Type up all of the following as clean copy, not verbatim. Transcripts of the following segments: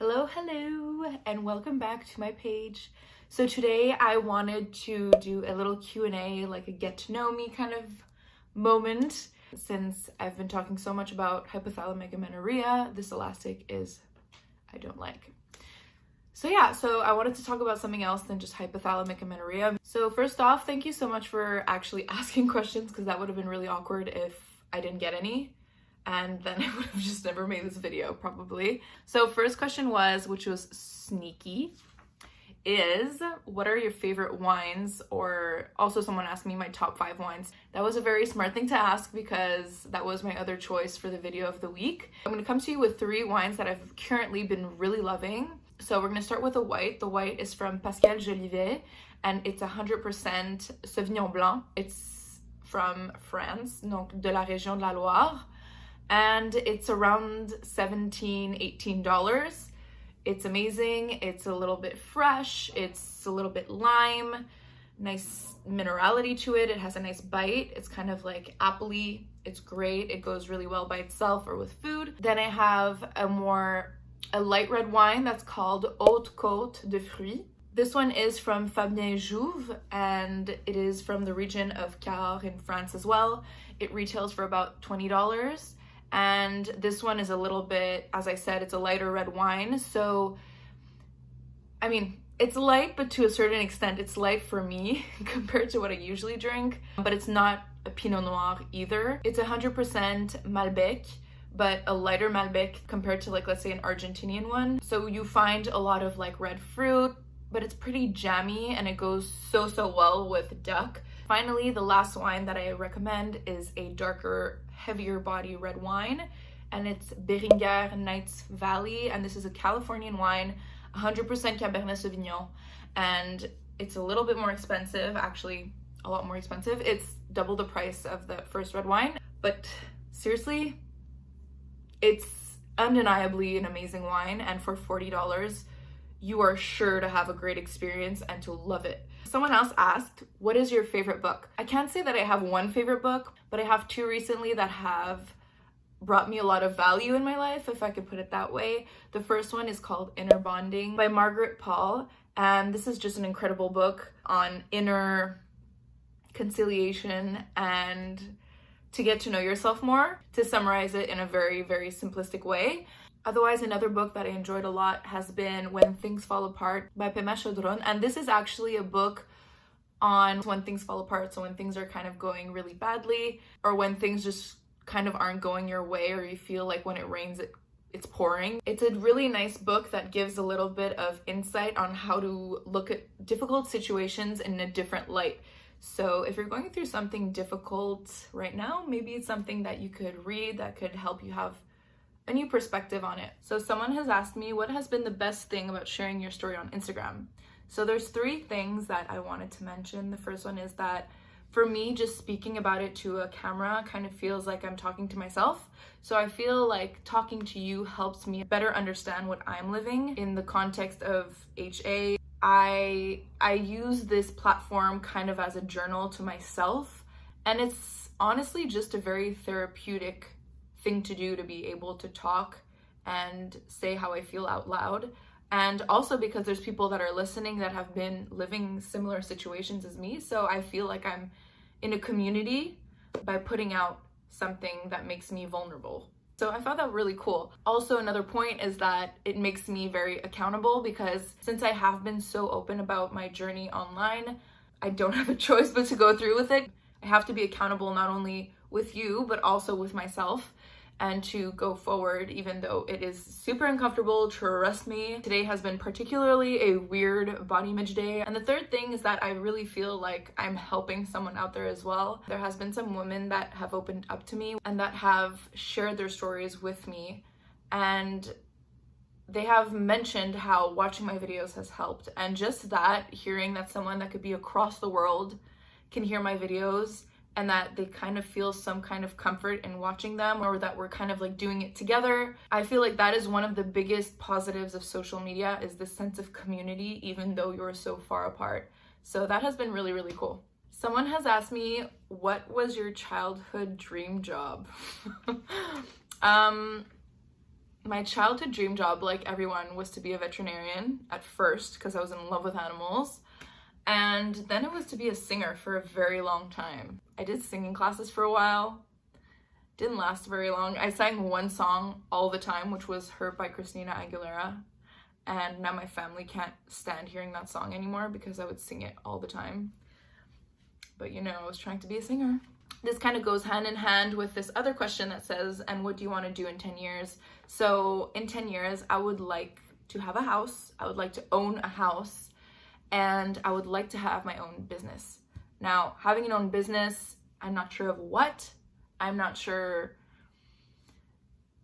Hello, and welcome back to my page. So today I wanted to do a little Q&A, like a get to know me kind of moment. Since I've been talking so much about hypothalamic amenorrhea, this elastic is I don't like. So I wanted to talk about something else than just hypothalamic amenorrhea. So first off, thank you so much for actually asking questions, because that would have been really awkward if I didn't get any. And then I would have just never made this video, probably. So first question was, which was sneaky, is what are your favorite wines? Or also someone asked me my top 5 wines. That was a very smart thing to ask, because that was my other choice for the video of the week. I'm gonna come to you with 3 wines that I've currently been really loving. So we're gonna start with a white. The white is from Pascal Jolivet, and it's 100% Sauvignon Blanc. It's from France, donc de la région de la Loire. And it's around $17-18. It's amazing. It's a little bit fresh. It's a little bit lime, nice minerality to it. It has a nice bite. It's kind of like appley. It's great. It goes really well by itself or with food. Then I have a light red wine that's called Haute Côte de Fruits. This one is from Fabien Jouve, and it is from the region of Cahors in France as well. It retails for about $20. And this one is a little bit, as I said, it's a lighter red wine. So, I mean, it's light, but to a certain extent, it's light for me compared to what I usually drink. But it's not a Pinot Noir either. It's 100% Malbec, but a lighter Malbec compared to, like, let's say an Argentinian one. So you find a lot of like red fruit, but it's pretty jammy and it goes so well with duck. Finally, the last wine that I recommend is a darker, heavier body red wine, and it's Beringer Nights Valley, and this is a Californian wine, 100% Cabernet Sauvignon, and it's a little bit more expensive, actually a lot more expensive. It's double the price of the first red wine, but seriously, it's undeniably an amazing wine, and for $40, you are sure to have a great experience and to love it. Someone else asked, what is your favorite book? I can't say that I have one favorite book, but I have 2 recently that have brought me a lot of value in my life, if I could put it that way. The first one is called Inner Bonding by Margaret Paul, and this is just an incredible book on inner conciliation and to get to know yourself more, to summarize it in a very simplistic way. Otherwise, another book that I enjoyed a lot has been When Things Fall Apart by Pema Chodron, and this is actually a book on when things fall apart, so when things are kind of going really badly, or when things just kind of aren't going your way, or you feel like when it rains it's pouring. It's a really nice book that gives a little bit of insight on how to look at difficult situations in a different light. So if you're going through something difficult right now, maybe it's something that you could read that could help you have a new perspective on it. So someone has asked me, what has been the best thing about sharing your story on Instagram? So there's 3 things that I wanted to mention. The first one is that for me, just speaking about it to a camera kind of feels like I'm talking to myself. So I feel like talking to you helps me better understand what I'm living in the context of HA. I use this platform kind of as a journal to myself, and it's honestly just a very therapeutic thing to do, to be able to talk and say how I feel out loud. And also because there's people that are listening that have been living similar situations as me, so I feel like I'm in a community by putting out something that makes me vulnerable. So I found that really cool. Also, another point is that it makes me very accountable, because since I have been so open about my journey online, I don't have a choice but to go through with it. I have to be accountable not only with you, but also with myself, and to go forward, even though it is super uncomfortable. Trust me, today has been particularly a weird body image day. And the third thing is that I really feel like I'm helping someone out there as well. There has been some women that have opened up to me and that have shared their stories with me, and they have mentioned how watching my videos has helped. And just that, hearing that someone that could be across the world can hear my videos, and that they kind of feel some kind of comfort in watching them, or that we're kind of like doing it together. I feel like that is one of the biggest positives of social media, is this sense of community, even though you're so far apart. So that has been really cool. Someone has asked me, what was your childhood dream job? My childhood dream job, like everyone, was to be a veterinarian at first because I was in love with animals. And then it was to be a singer for a very long time. I did singing classes for a while. Didn't last very long. I sang one song all the time, which was Hurt by Christina Aguilera. And now my family can't stand hearing that song anymore because I would sing it all the time. But you know, I was trying to be a singer. This kind of goes hand in hand with this other question that says, and what do you want to do in 10 years? So in 10 years, I would like to have a house. I would like to own a house, and I would like to have my own business. Now, having an own business, I'm not sure of what. I'm not sure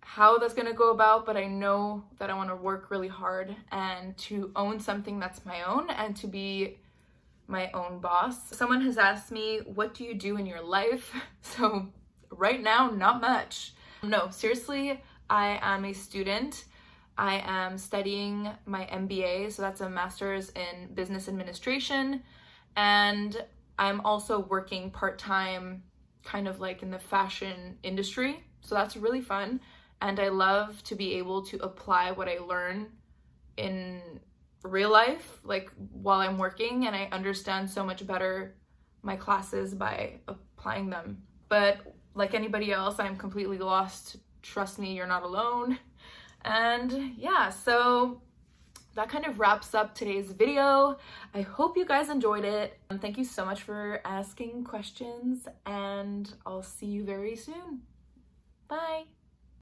how that's going to go about, but I know that I want to work really hard and to own something that's my own and to be my own boss. Someone has asked me, what do you do in your life? So right now, not much. No, seriously, I am a student. I am studying my MBA, so that's a master's in business administration, and I'm also working part-time kind of like in the fashion industry, so that's really fun, and I love to be able to apply what I learn in real life, like while I'm working, and I understand so much better my classes by applying them. But like anybody else, I'm completely lost. Trust me, you're not alone. And yeah, so that kind of wraps up today's video. I hope you guys enjoyed it. Thank you so much for asking questions, and I'll see you very soon. Bye.